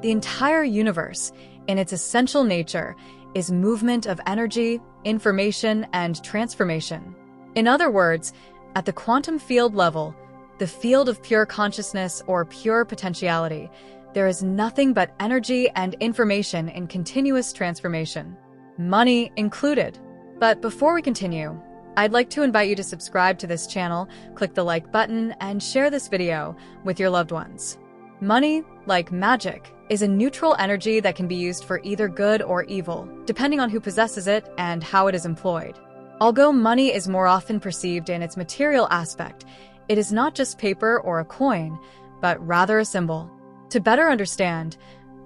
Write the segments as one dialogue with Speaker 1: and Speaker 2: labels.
Speaker 1: The entire universe, in its essential nature, is movement of energy, information, and transformation. In other words, at the quantum field level, the field of pure consciousness or pure potentiality, there is nothing but energy and information in continuous transformation, money included. But before we continue, I'd like to invite you to subscribe to this channel, click the like button, and share this video with your loved ones. Money, like magic, is a neutral energy that can be used for either good or evil, depending on who possesses it and how it is employed. Although money is more often perceived in its material aspect, it is not just paper or a coin, but rather a symbol. To better understand,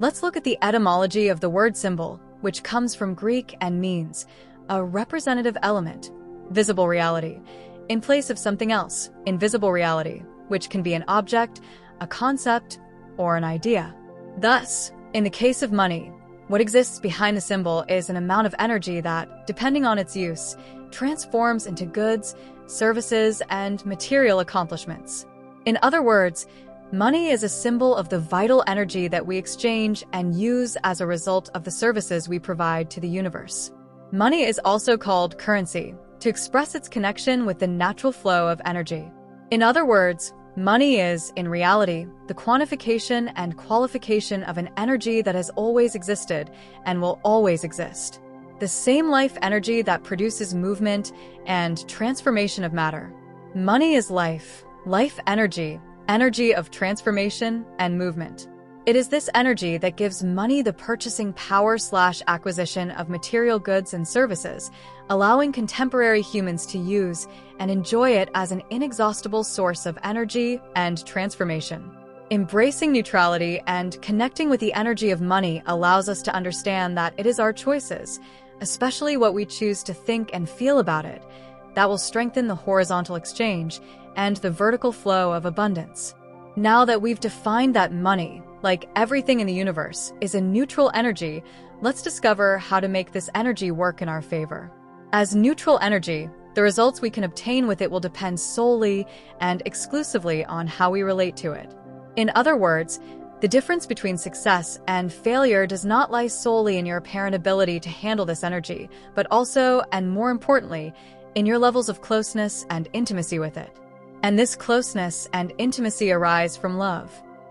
Speaker 1: let's look at the etymology of the word symbol, which comes from Greek and means a representative element, visible reality, in place of something else, invisible reality, which can be an object, a concept, or an idea. Thus, in the case of money, what exists behind the symbol is an amount of energy that, depending on its use, transforms into goods, services, and material accomplishments. In other words, money is a symbol of the vital energy that we exchange and use as a result of the services we provide to the universe. Money is also called currency, to express its connection with the natural flow of energy. In other words, money is, in reality, the quantification and qualification of an energy that has always existed and will always exist. The same life energy that produces movement and transformation of matter. Money is life energy, energy of transformation and movement. It is this energy that gives money the purchasing power/acquisition of material goods and services, allowing contemporary humans to use and enjoy it as an inexhaustible source of energy and transformation. Embracing neutrality and connecting with the energy of money allows us to understand that it is our choices, especially what we choose to think and feel about it, that will strengthen the horizontal exchange and the vertical flow of abundance. Now that we've defined that money, like everything in the universe, is a neutral energy, let's discover how to make this energy work in our favor. As neutral energy, the results we can obtain with it will depend solely and exclusively on how we relate to it. In other words, the difference between success and failure does not lie solely in your apparent ability to handle this energy, but also, and more importantly, in your levels of closeness and intimacy with it. And this closeness and intimacy arise from love.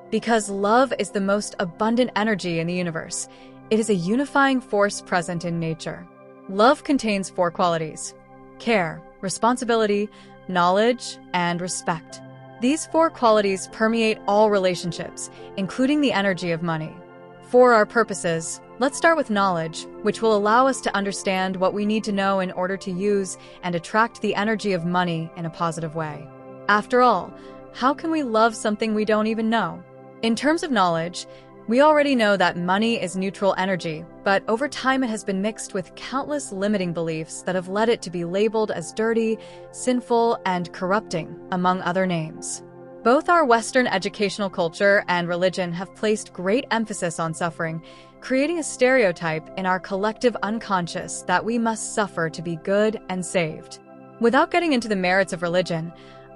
Speaker 1: Because love is the most abundant energy in the universe, it is a unifying force present in nature. Love contains 4 qualities: care, responsibility, knowledge, and respect. These 4 qualities permeate all relationships, including the energy of money. For our purposes, let's start with knowledge, which will allow us to understand what we need to know in order to use and attract the energy of money in a positive way. After all, how can we love something we don't even know? In terms of knowledge, we already know that money is neutral energy, but over time it has been mixed with countless limiting beliefs that have led it to be labeled as dirty, sinful, and corrupting, among other names. Both our Western educational culture and religion have placed great emphasis on suffering, creating a stereotype in our collective unconscious that we must suffer to be good and saved. Without getting into the merits of religion,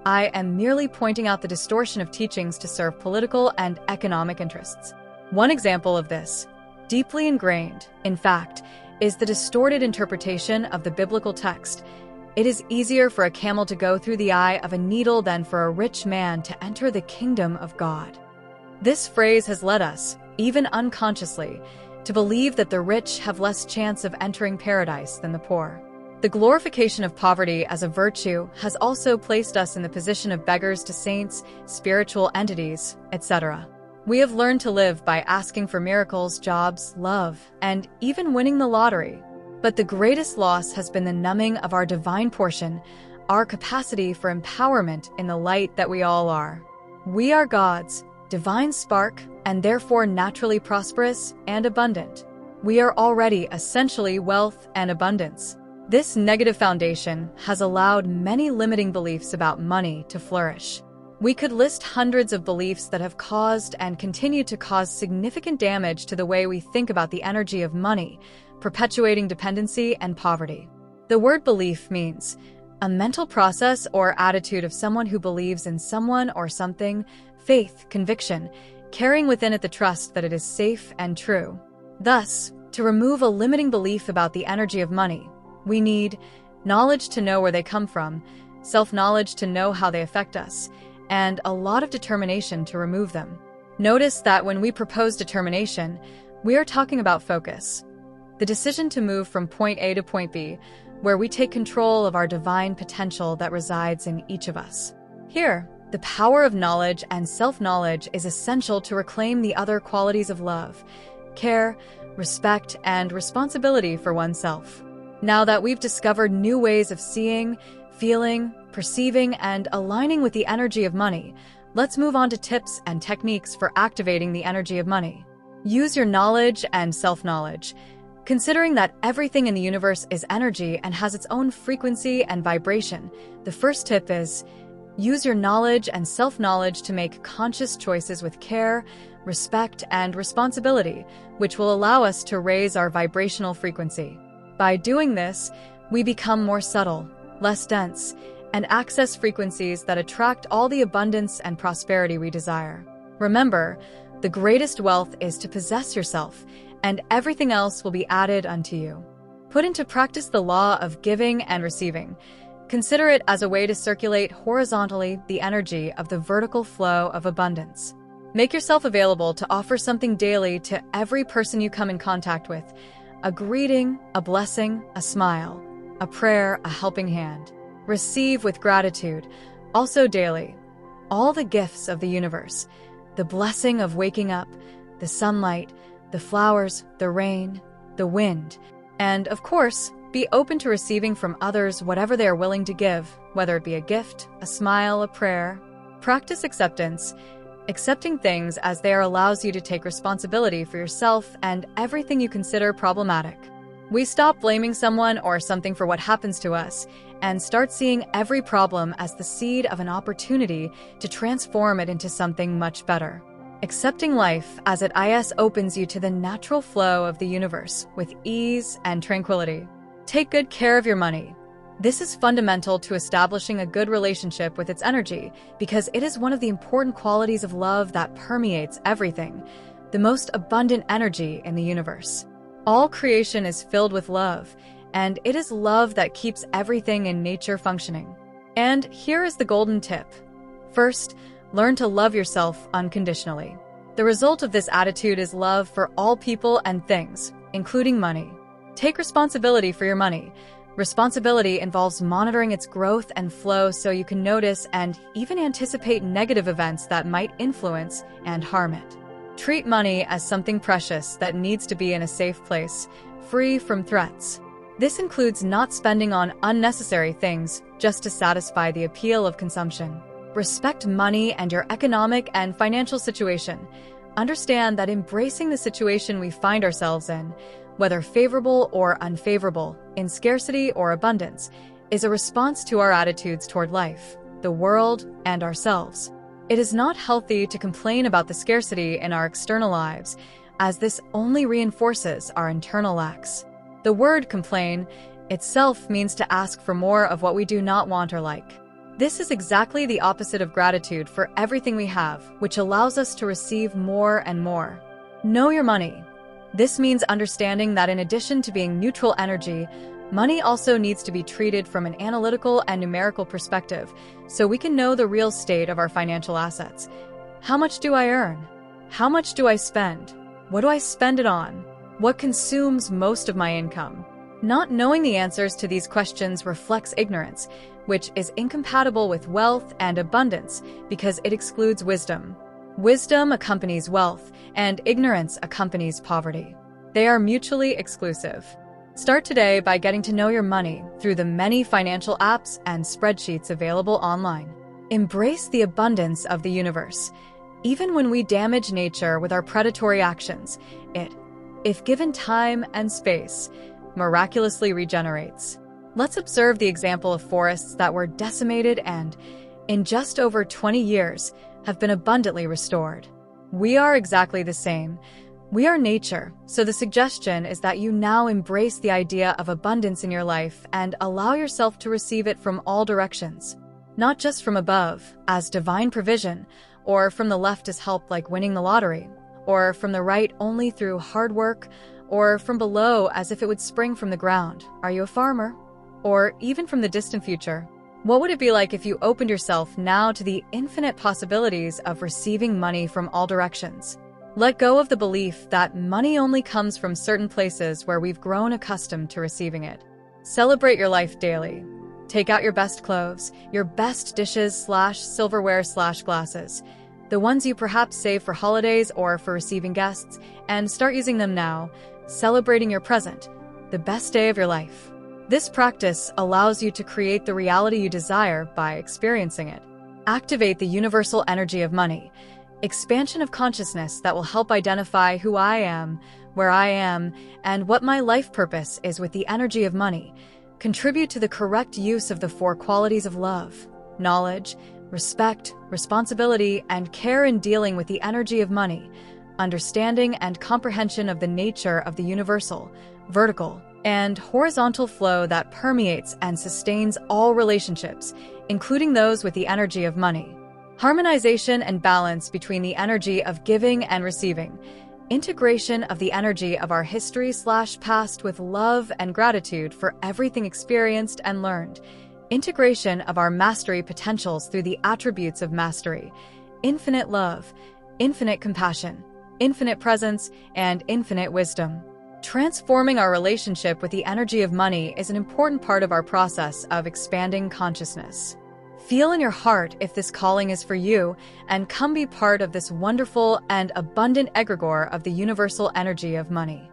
Speaker 1: I am merely pointing out the distortion of teachings to serve political and economic interests. One example of this, deeply ingrained, in fact, is the distorted interpretation of the biblical text. It is easier for a camel to go through the eye of a needle than for a rich man to enter the kingdom of God. This phrase has led us, even unconsciously, to believe that the rich have less chance of entering paradise than the poor. The glorification of poverty as a virtue has also placed us in the position of beggars to saints, spiritual entities, etc. We have learned to live by asking for miracles, jobs, love, and even winning the lottery. But the greatest loss has been the numbing of our divine portion, our capacity for empowerment in the light that we all are. We are God's divine spark and therefore naturally prosperous and abundant. We are already essentially wealth and abundance. This negative foundation has allowed many limiting beliefs about money to flourish. We could list hundreds of beliefs that have caused and continue to cause significant damage to the way we think about the energy of money, perpetuating dependency and poverty. The word belief means a mental process or attitude of someone who believes in someone or something. Faith, conviction, carrying within it the trust that it is safe and true. Thus, to remove a limiting belief about the energy of money, we need knowledge to know where they come from, self-knowledge to know how they affect us, and a lot of determination to remove them. Notice that when we propose determination, we are talking about focus. The decision to move from point A to point B, where we take control of our divine potential that resides in each of us. Here, the power of knowledge and self-knowledge is essential to reclaim the other qualities of love, care, respect, and responsibility for oneself. Now that we've discovered new ways of seeing, feeling, perceiving, and aligning with the energy of money, let's move on to tips and techniques for activating the energy of money. Use your knowledge and self-knowledge. Considering that everything in the universe is energy and has its own frequency and vibration, the first tip is use your knowledge and self-knowledge to make conscious choices with care, respect, and responsibility, which will allow us to raise our vibrational frequency. By doing this, we become more subtle, less dense, and access frequencies that attract all the abundance and prosperity we desire. Remember, the greatest wealth is to possess yourself, and everything else will be added unto you. Put into practice the law of giving and receiving. Consider it as a way to circulate horizontally the energy of the vertical flow of abundance. Make yourself available to offer something daily to every person you come in contact with. A greeting, a blessing, a smile, a prayer, a helping hand. Receive with gratitude, also daily, all the gifts of the universe, the blessing of waking up, the sunlight, the flowers, the rain, the wind, and, of course, be open to receiving from others whatever they are willing to give, whether it be a gift, a smile, a prayer. Practice acceptance. Accepting things as they are allows you to take responsibility for yourself and everything you consider problematic. We stop blaming someone or something for what happens to us and start seeing every problem as the seed of an opportunity to transform it into something much better. Accepting life as it is opens you to the natural flow of the universe with ease and tranquility. Take good care of your money. This is fundamental to establishing a good relationship with its energy because it is one of the important qualities of love that permeates everything, the most abundant energy in the universe. All creation is filled with love, and it is love that keeps everything in nature functioning. And here is the golden tip. First, learn to love yourself unconditionally. The result of this attitude is love for all people and things, including money. Take responsibility for your money. Responsibility involves monitoring its growth and flow so you can notice and even anticipate negative events that might influence and harm it. Treat money as something precious that needs to be in a safe place, free from threats. This includes not spending on unnecessary things just to satisfy the appeal of consumption. Respect money and your economic and financial situation. Understand that embracing the situation we find ourselves in, whether favorable or unfavorable, in scarcity or abundance, is a response to our attitudes toward life, the world, and ourselves. It is not healthy to complain about the scarcity in our external lives, as this only reinforces our internal lacks. The word complain itself means to ask for more of what we do not want or like. This is exactly the opposite of gratitude for everything we have, which allows us to receive more and more. Know your money. This means understanding that in addition to being neutral energy, money also needs to be treated from an analytical and numerical perspective, so we can know the real state of our financial assets. How much do I earn? How much do I spend? What do I spend it on? What consumes most of my income? Not knowing the answers to these questions reflects ignorance, which is incompatible with wealth and abundance because it excludes wisdom. Wisdom accompanies wealth, and ignorance accompanies poverty. They are mutually exclusive. Start today by getting to know your money through the many financial apps and spreadsheets available online. Embrace the abundance of the universe. Even when we damage nature with our predatory actions, it, if given time and space, miraculously regenerates. Let's observe the example of forests that were decimated and, in just over 20 years, have been abundantly restored. We are exactly the same. We are nature, so the suggestion is that you now embrace the idea of abundance in your life and allow yourself to receive it from all directions. not just from above, as divine provision, or from the left as help like winning the lottery, or from the right only through hard work, or from below as if it would spring from the ground. Are you a farmer? Or even from the distant future? What would it be like if you opened yourself now to the infinite possibilities of receiving money from all directions? Let go of the belief that money only comes from certain places where we've grown accustomed to receiving it. Celebrate your life daily. Take out your best clothes, your best dishes/silverware/glasses, the ones you perhaps save for holidays or for receiving guests, and start using them now, celebrating your present, the best day of your life. This practice allows you to create the reality you desire by experiencing it. Activate the universal energy of money, expansion of consciousness that will help identify who I am, where I am, and what my life purpose is with the energy of money. Contribute to the correct use of the 4 qualities of love, knowledge, respect, responsibility, and care in dealing with the energy of money, understanding and comprehension of the nature of the universal, vertical, and horizontal flow that permeates and sustains all relationships, including those with the energy of money. Harmonization and balance between the energy of giving and receiving. Integration of the energy of our history/past with love and gratitude for everything experienced and learned. Integration of our mastery potentials through the attributes of mastery. Infinite love, infinite compassion, infinite presence, and infinite wisdom. Transforming our relationship with the energy of money is an important part of our process of expanding consciousness. Feel in your heart if this calling is for you, and come be part of this wonderful and abundant egregore of the universal energy of money.